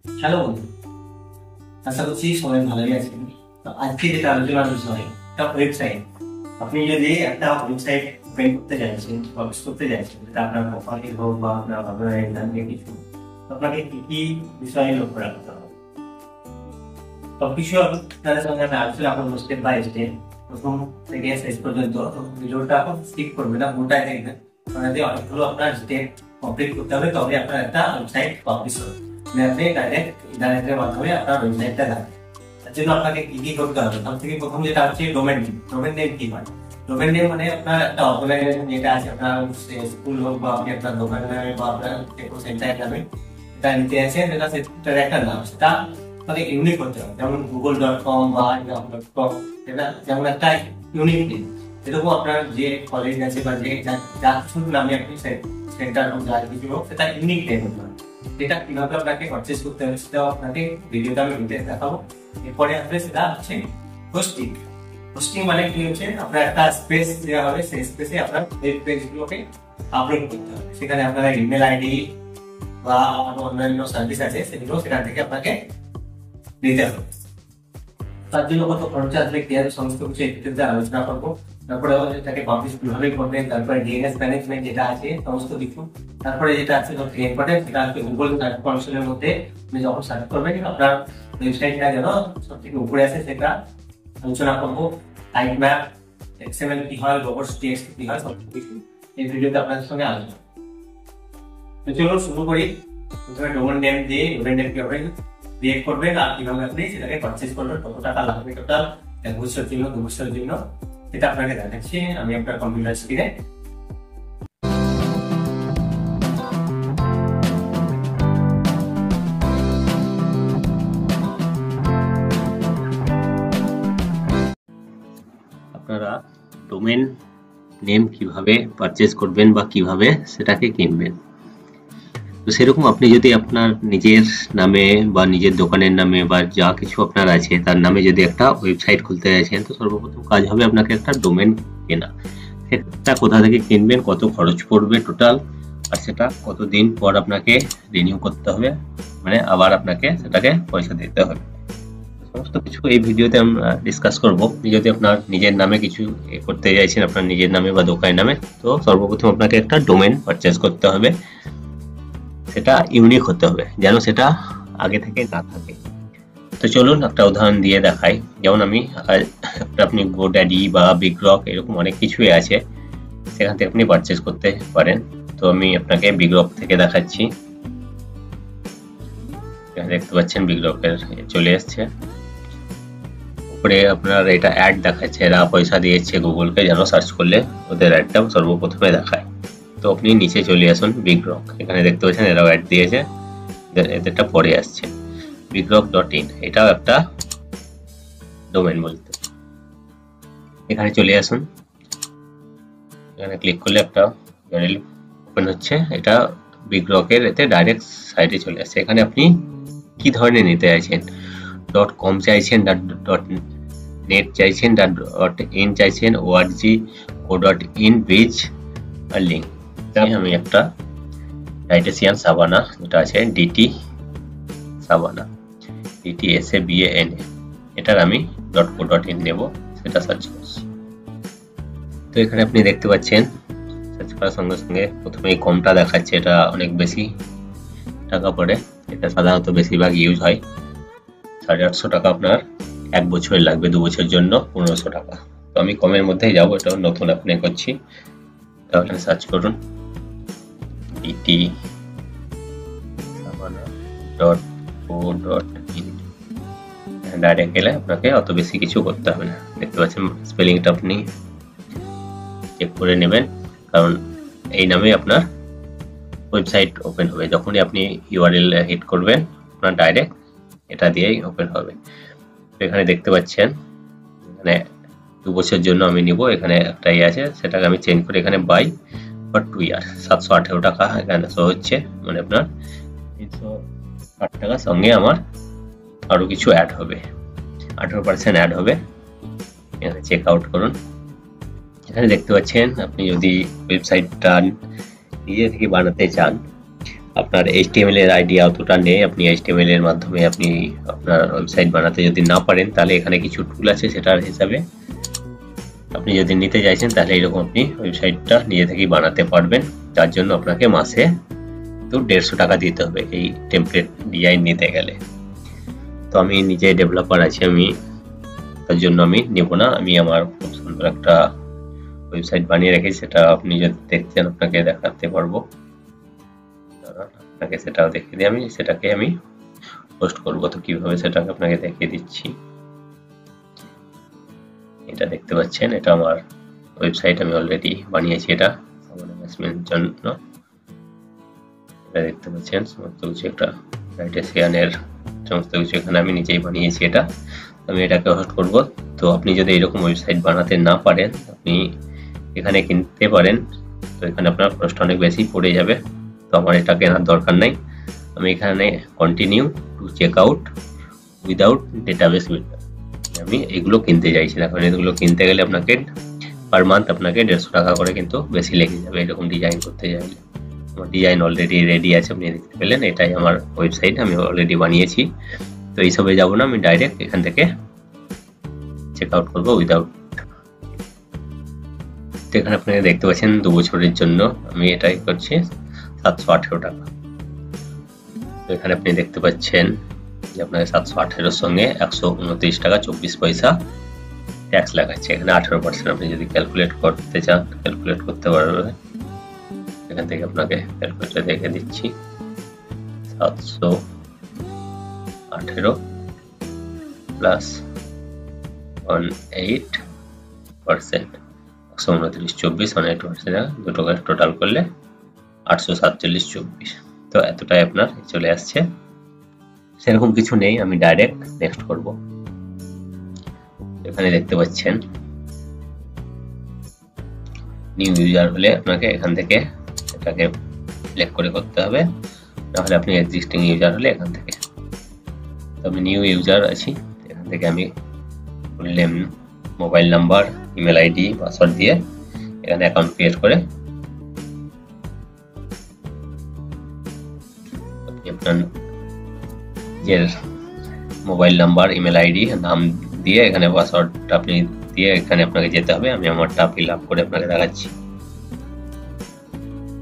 Hello বন্ধু, আশা করছি সবাই ভালোই আছেন। তো আজকে যেটা আলোচনার বিষয়, একটা ওয়েবসাইট। আপনি যদি একটা ওয়েবসাইট ওপেন করতে চাইছেন, পাবলিশ করতে চাইছেন, যেটা আপনার কোম্পানির হোক বা আপনার অর্গানাইজেশনের কিছু, তো আপনাকে কি কি বিষয়ে লক্ষ্য রাখতে হবে? সবকিছু আপনাদের সঙ্গে আমি আলোচনা করবো স্টেপ বাই স্টেপ, প্রথম থেকে শেষ পর্যন্ত। ভিডিওটা স্কিপ করবেন না, পুরোটাই দেখবেন। কারণ অনেকগুলো আপনার স্টেপ কমপ্লিট করতে হবে, তবে আপনার একটা ওয়েবসাইট পাবলিশ হবে। আপনি ডাইরেক্ট ইন্টারনেটের মাধ্যমে আপনার ওয়েবসাইটটা দেখান। তার জন্য আপনাকে কি কি করতে হবে? সব থেকে প্রথম যেটা হচ্ছে ডোমেন নেম। ডোমেন নেম কি হয়? ডোমেন নেম মানে আপনার একটা অর্গানাইজেশন যেটা আছে, আপনার স্কুল হোক বা আপনি আপনার দোকানের নামে বা আপনার সেন্টারের নামে এটা নিতে আছে, সেটার একটা নাম, সেটা মানে ইউনিক হতে হবে। যেমন google.com বা yahoo.com, এটা যেমন একটা ইউনিক নেম। এরকম আপনার যে কলেজ আছে বা যে যা কিছু নামে আপনি সেন্টার হোক যা কিছু হোক, সেটা ইউনিক নেম হতে হবে। এটা কিভাবে আপনাকে পারচেজ করতে হবে সেটাও আপনাকে ভিডিওতে আমি দেখাবো। এরপরে আসবে সেটা হচ্ছে হোস্টিং। হোস্টিং মানে কি হচ্ছে, আপনার একটা স্পেস দেওয়া হবে, সেই স্পেসে আপনার ওয়েব পেজগুলোকে আপলোড করতে হবে। সেখানে আপনার ইমেল আইডি বা অন্যান্য সার্ভিস আছে, সেগুলো সেখান থেকে আপনাকে দিতে হবে। তার জন্য কত খরচা আসবে, কি আছে, সমস্ত কিছু একটু আলোচনা করবো। তারপরে এটাকে পাবলিশ কিভাবে করবেন, তারপরে ডিএনএস ম্যানেজমেন্ট যেটা আছে সমস্ত কিছু। তারপরে যেটা আছে সবথেকে ইম্পর্টেন্ট, সেটা হচ্ছে গুগল সার্চ কনসোলের মধ্যে আপনি যখন সার্চ করবেন আপনার ওয়েবসাইটটা যেন সব থেকে উপরে আসে, সেটা আলোচনা করবো। টাইপ ম্যাপ, এক্সএমএল কি হয়, রোবটস টিএক্সটি কি হয়, সব কিছু এই ভিডিওতে আপনাদের সঙ্গে আলোচনা। তো চলুন শুরু করি। প্রথমে ডোমেন নেম দিয়ে ডোমেন নেম কিভাবে ক্রিয়েট করবেন আর কিভাবে আপনি সেটাকে পারচেজ করবেন, কত টাকা লাগবে টোটাল 1 বছরের জন্য 2 বছরের জন্য, এটা আপনাকে দেখাচ্ছি আমি আপনার কম্পিউটার স্ক্রিনে। আপনারা ডোমেন নেম কিভাবে পারচেজ করবেন বা কিভাবে সেটাকে কিনবেন, তো সেরকম আপনি যদি আপনার নিজের নামে বা নিজের দোকানের নামে বা যা কিছু আপনার আছে তার নামে যদি একটা ওয়েবসাইট খুলতে চাইছেন, তো সর্বপ্রথম কাজ হবে আপনাকে একটা ডোমেন কেনা। সেটা কোথা থেকে কিনবেন, কত খরচ পড়বে টোটাল, আর সেটা কতদিন পর আপনাকে রিনিউ করতে হবে, মানে আবার আপনাকে সেটাকে পয়সা দিতে হবে। সমস্ত কিছু এই ভিডিওতে আমরা ডিসকাস করব। যদি আপনার নিজের নামে কিছু করতে চাইছেন, আপনার নিজের নামে বা দোকানের নামে, তো সর্বপ্রথম আপনাকে একটা ডোমেন পারচেজ করতে হবে। সেটা ইউনিক হতে হবে, যেন সেটা আগে থেকে না থাকে। তো চলুন একটা উদাহরণ দিয়ে দেখাই। যেমন আপনি গোড্যাডি বা বিগ রক এরকম অনেক কিছুই আছে, সেখান থেকে আপনি পারচেজ করতে পারেন। তো আমি আপনাকে বিগ রক থেকে দেখাচ্ছি। দেখতে পাচ্ছেন বিগ রকের চলে এসছে। উপরে আপনার এটা অ্যাড দেখাচ্ছে, এরা পয়সা দিয়েছে গুগলকে যেন সার্চ করলে ওদের অ্যাডটা সর্বপ্রথমে দেখায়। তো আপনি নিচে চলে আসুন বিগ রক, এখানে দেখতে পাচ্ছেন এরাও অ্যাড দিয়েছে, এদেরটা পরে আসছে bigrock.in। এটাও একটা ডোমেন বলতে। এখানে চলে আসুন, এখানে ক্লিক করলে একটা ইউআরএল ওপেন হচ্ছে, এটা বিগ রকের এতে ডাইরেক্ট সাইটে চলে আসছে। এখানে আপনি কি ধরনের নিতে চাইছেন, .com চাইছেন, .net চাইছেন, .in চাইছেন, org, co.in, পেজ আর লিঙ্ক। আমি একটা টাইটেসিয়ান সাবানা যেটা আছে ডিটি সাবানা, DTSABANA, এটার আমি .co.in নেব, সেটা সার্চ করছি। তো এখানে আপনি দেখতে পাচ্ছেন সার্চ করার সঙ্গে সঙ্গে প্রথমে কমটা দেখাচ্ছে, এটা অনেক বেশি টাকা পড়ে। এটা সাধারণত বেশিরভাগ ইউজ হয়। 850 টাকা আপনার 1 বছর লাগবে, 2 বছরের জন্য 1500 টাকা। তো আমি কমের মধ্যেই যাবো, এটা নতুন অ্যাপ্লাই করছি। তাহলে সার্চ করুন ডিটি সাবানা .co.in, ডাইরেক্ট গেলে আপনাকে অত বেশি কিছু করতে হবে না। দেখতে পাচ্ছেন স্পেলিংটা আপনি চেক করে নেবেন, কারণ এই নামে আপনার ওয়েবসাইট ওপেন হবে। যখনই আপনি ইউআরএল হিট করবেন আপনার ডাইরেক্ট এটা দিয়েই ওপেন হবে। তো এখানে দেখতে পাচ্ছেন এখানে 2 বছরের জন্য আমি নিব, এখানে একটা আছে, সেটাকে আমি চেঞ্জ করে এখানে বাই ফর 2 ইয়ার 718 টাকা এখানে শো হচ্ছে, মানে আপনার 360 টাকার সঙ্গে আমার আরো কিছু অ্যাড হবে, 18% অ্যাড হবে। এখানে চেক আউট করুন। এখানে দেখতে পাচ্ছেন আপনি যদি ওয়েবসাইটটা নিজে থেকে বানাতে চান, আপনার HTML এর আইডিয়া অতটা নেই, আপনি HTML এর মাধ্যমে আপনি আপনার ওয়েবসাইট বানাতে যদি না পারেন, তাহলে এখানে কিছু টুল আছে, সেটার হিসাবে আপনি যদি নিতে চাইছেন তাহলে এরকম আপনি ওয়েবসাইটটা নিজে থেকেই বানাতে পারবেন। তার জন্য আপনাকে মাসে তো 150 টাকা দিতে হবে এই টেমপ্লেট ডিজাইন নিতে গেলে। তো আমি নিজে ডেভেলপার আছি, আমি তার জন্য আমি নেব না। আমি আমার খুব সুন্দর একটা ওয়েবসাইট বানিয়ে রেখেছি, সেটা আপনি যদি দেখছেন আপনাকে দেখাতে পারবো। আপনাকে সেটাও দেখিয়ে দিই, আমি সেটাকে আমি পোস্ট করব। তো কিভাবে সেটাকে আপনাকে দেখিয়ে দিচ্ছি। এটা দেখতে পাচ্ছেন, এটা আমার ওয়েবসাইট, আমি অলরেডি বানিয়েছি এটা আমার ইনভেস্টমেন্টের জন্য। এটা দেখতে পাচ্ছেন সমস্ত কিছু, একটা রাইটেশিয়ানের সমস্ত কিছু এখানে আমি নিজেই বানিয়েছি। এটা আমি এটাকে হোস্ট করব। তো আপনি যদি এরকম ওয়েবসাইট বানাতে না পারেন, আপনি এখানে কিনতে পারেন। তো এখানে আপনার কষ্ট অনেক বেশি পড়ে যাবে, তো আমার এটা কেনার দরকার নাই। আমি এখানে continue to check out without database builder, আমি এগুলো কিনতে চাইছি। এখন এগুলো কিনতে গেলে আপনাকে পার মান্থ আপনাকে 150 টাকা করে কিন্তু বেশি লেগে যাবে এরকম ডিজাইন করতে চাইলে। আমার ডিজাইন অলরেডি রেডি আছে, আপনি দেখতে পেলেন, এটাই আমার ওয়েবসাইট, আমি অলরেডি বানিয়েছি। তো এইসবে যাব না, আমি ডাইরেক্ট এখান থেকে চেক আউট করবো উইদাউট। এখানে আপনারা দেখতে পাচ্ছেন 2 বছরের জন্য আমি এটাই করছি 718 টাকা। তো এখানে আপনি দেখতে পাচ্ছেন যে আপনাকে 718 সঙ্গে 129 টাকা 24 পয়সা ট্যাক্স লাগাচ্ছে। এখানে 18%। আপনি যদি ক্যালকুলেট করতে চান ক্যালকুলেট করতে পারবেন। এখান থেকে আপনাকে ক্যালকুলেটর দেখে দিচ্ছি। 718 প্লাস 18%, 129, 24, 18%, দুটোকে টোটাল করলে 847.24। তো এতটাই আপনার চলে আসছে। সেরকম কিছু নেই, আমি ডাইরেক্ট নেক্সট করব। এখানে দেখতে পাচ্ছেন নিউ ইউজার হলে আপনাকে এখান থেকে এটাকে সিলেক্ট করে করতে হবে, নাহলে আপনি এক্সিস্টিং ইউজার হলে এখান থেকে। তো আমি নিউ ইউজার আছি, এখান থেকে আমি full name, mobile number, email ID, password দিয়ে এখানে অ্যাকাউন্ট ক্রিয়েট করে আপনি আপনার যে মোবাইল নাম্বার, ইমেল আইডি, নাম দিয়ে এখানে পাসওয়ার্ডটা আপনি দিয়ে এখানে আপনাকে যেতে হবে। আমি আমারটা ফিল আপ করে আপনাকে দেখাচ্ছি।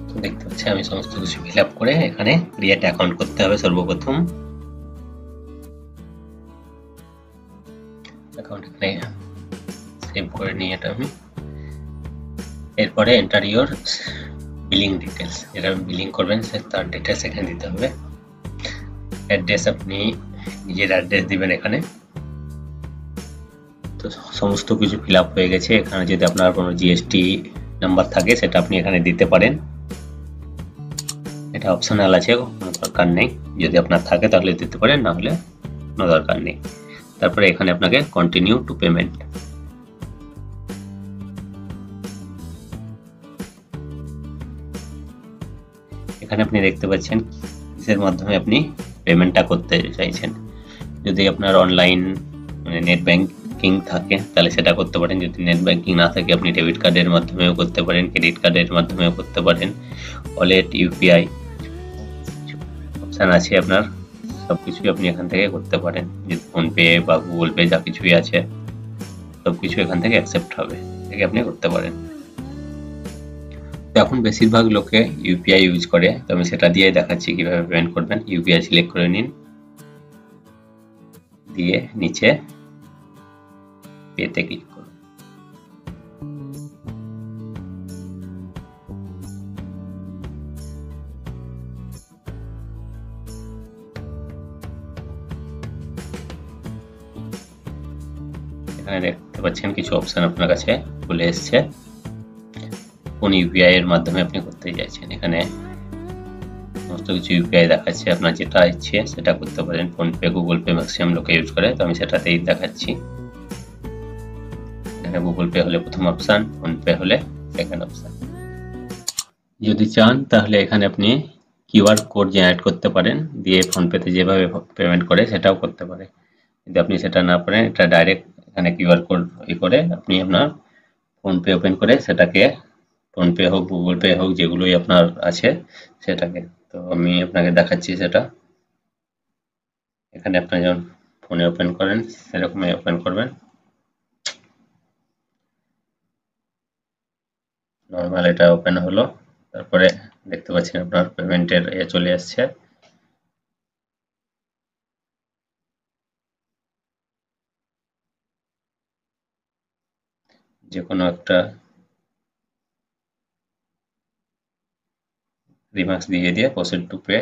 তো দেখতে পাচ্ছি আমি সমস্ত কিছু ফিল আপ করে এখানে ক্রিয়েট অ্যাকাউন্ট করতে হবে সর্বপ্রথম। অ্যাকাউন্ট এখানে সেভ করে নিয়ে এটা আমি, এরপরে এন্টার ইওর বিলিং ডিটেলস, যেটা বিলিং করবেন তার ডিটেলস এখানে দিতে হবে। অ্যাড্রেস আপনি নিজের অ্যাড্রেস দিবেন এখানে। তো সমস্ত কিছু ফিল আপ হয়ে গেছে। এখানে যদি আপনার কোনো জিএসটি নাম্বার থাকে সেটা আপনি এখানে দিতে পারেন, এটা অপশনাল আছে, কোনো দরকার নেই। যদি আপনার থাকে তাহলে দিতে পারেন, না হলে কোনো দরকার নেই। তারপরে এখানে আপনাকে কন্টিনিউ টু পেমেন্ট, এখানে আপনি দেখতে পাচ্ছেন কিসের মাধ্যমে আপনি পেমেন্টটা করতে চাইছেন। যদি আপনার অনলাইন মানে নেট ব্যাংকিং থাকে তাহলে সেটা করতে পারেন। যদি নেট ব্যাংকিং না থাকে আপনি ডেবিট কার্ডের মাধ্যমেও করতে পারেন, ক্রেডিট কার্ডের মাধ্যমেও করতে পারেন, ওয়ালেট, ইউপিআই অপশান আছে আপনার, সবকিছু আপনি এখান থেকে করতে পারেন। যদি ফোনপে বা গুগল পে যা কিছুই আছে সবকিছু এখান থেকে অ্যাকসেপ্ট হবে, থেকে আপনি করতে পারেন। তো এখন বেশিরভাগ লোকে ইউপিআই ইউজ করে, তো আমি সেটা দিয়ে দেখাচ্ছি কিভাবে পেমেন্ট করবেন। ইউপিআই সিলেক্ট করে নিন, দিয়ে নিচে পেতে ক্লিক করুন। এখানে দেখতে পাচ্ছেন কিছু অপশন আপনার কাছে চলে এসছে, কোন ইউপিআই এর মাধ্যমে আপনি করতে চাইছেন। এখানে সমস্ত কিছু ইউপিআই দেখাচ্ছে, আপনার যেটা ইচ্ছে সেটা করতে পারেন। ফোনপে, গুগল পে ম্যাক্সিমাম লোকে ইউজ করে, তো আমি সেটাতেই দেখাচ্ছি। এখানে গুগল পে হলে প্রথম অপশন, ফোনপে হলে সেকেন্ড অপশন। যদি চান তাহলে এখানে আপনি কিউআর কোড জেনারেট করতে পারেন, দিয়ে ফোনপেতে যেভাবে পেমেন্ট করে সেটাও করতে পারে। যদি আপনি সেটা না পারেন, এটা ডাইরেক্ট এখানে কিউআর কোড করে আপনি আপনার ফোনপে ওপেন করে সেটাকে, ফোনপে হোক গুগল পে হোক যেগুলোই আপনার আছে সেটাকে তো আমি আপনাকে দেখাচ্ছি সেটা। এখানে আপনি যেমন ফোনে ওপেন করেন সেরকমই ওপেন করবেন। নর্মাল এটা ওপেন হলো, তারপরে দেখতে পাচ্ছেন আপনার পেমেন্টের চলে আসছে। যে কোনো একটা রিমার্কস দিয়ে প্রসিড টু পে।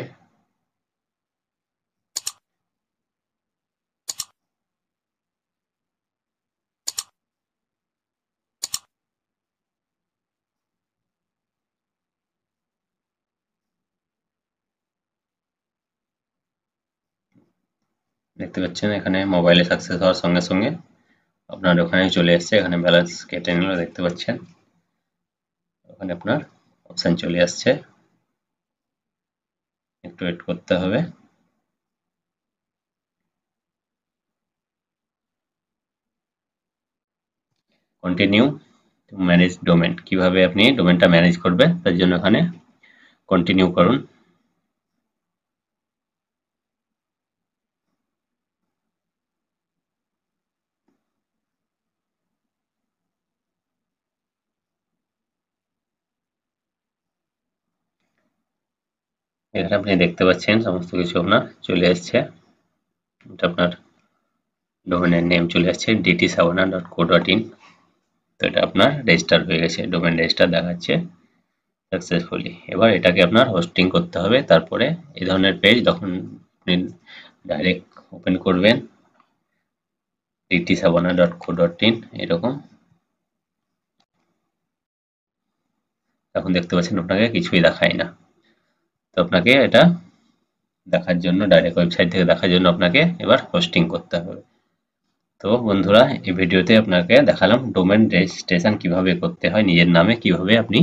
দেখতে পাচ্ছেন এখানে মোবাইলে সাকসেস হওয়ার সঙ্গে সঙ্গে আপনার ওখানে চলে এসছে, এখানে ব্যালেন্স কেটে নিল দেখতে পাচ্ছেন। ওখানে আপনার অপশন চলে আসছে, একটু ওয়েট করতে হবে। কন্টিনিউ টু ম্যানেজ ডোমেন, কিভাবে আপনি ডোমেনটা ম্যানেজ করবেন তার জন্য এখানে কন্টিনিউ করুন। এখানে আপনি দেখতে পাচ্ছেন সমস্ত কিছু আপনার চলে এসছে। এটা আপনার ডোমেনের নেম চলে আসছে dtsavana.co.in। তো এটা আপনার রেজিস্টার হয়ে গেছে, ডোমেন রেজিস্টার দেখাচ্ছে সাকসেসফুলি। এবার এটাকে আপনার হোস্টিং করতে হবে। তারপরে এই ধরনের পেজ যখন আপনি ডাইরেক্ট ওপেন করবেন dtsavana.co.in এরকম, এখন দেখতে পাচ্ছেন আপনাকে কিছুই দেখায় না। তো আপনাকে এটা দেখার জন্য, ডাইরেক্ট ওয়েবসাইট থেকে দেখার জন্য আপনাকে এবার হোস্টিং করতে হবে। তো বন্ধুরা এই ভিডিওতে আপনাকে দেখালাম ডোমেন রেজিস্ট্রেশন কিভাবে করতে হয়, নিজের নামে কিভাবে আপনি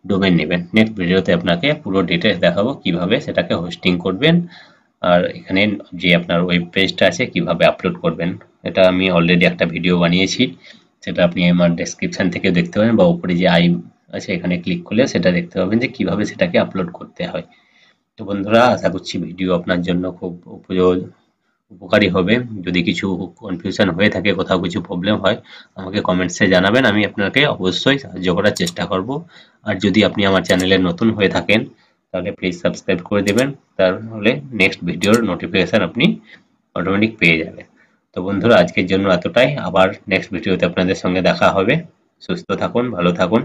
ডোমেন নেবেন। নেক্সট ভিডিওতে আপনাকে পুরো ডিটেলস দেখাবো কিভাবে সেটাকে হোস্টিং করবেন, আর এখানে যে আপনার ওয়েব পেজটা আছে কিভাবে আপলোড করবেন। এটা আমি অলরেডি একটা ভিডিও বানিয়েছি, সেটা আপনি আমার ডেসক্রিপশন থেকে দেখতে পাবেন, বা উপরে যে আই আছে এখানে ক্লিক করলে সেটা দেখতে পাবেন যে কিভাবে সেটাকে আপলোড করতে হয়। তো বন্ধুরা আশা করছি ভিডিও আপনার জন্য খুব উপকারী হবে। যদি কিছু কনফিউশন হয়ে থাকে, কোথাও কিছু প্রবলেম হয়, আমাকে কমেন্টসে জানাবেন, আমি আপনাকে অবশ্যই সাহায্য করার চেষ্টা করব। আর যদি আপনি আমার চ্যানেলে নতুন হয়ে থাকেন তাহলে প্লিজ সাবস্ক্রাইব করে দেবেন, তাহলে নেক্সট ভিডিওর নোটিফিকেশন আপনি অটোমেটিক পেয়ে যাবেন। তো বন্ধুরা আজকের জন্য এতটাই, আবার নেক্সট ভিডিওতে আপনাদের সঙ্গে দেখা হবে। সুস্থ থাকুন, ভালো থাকুন।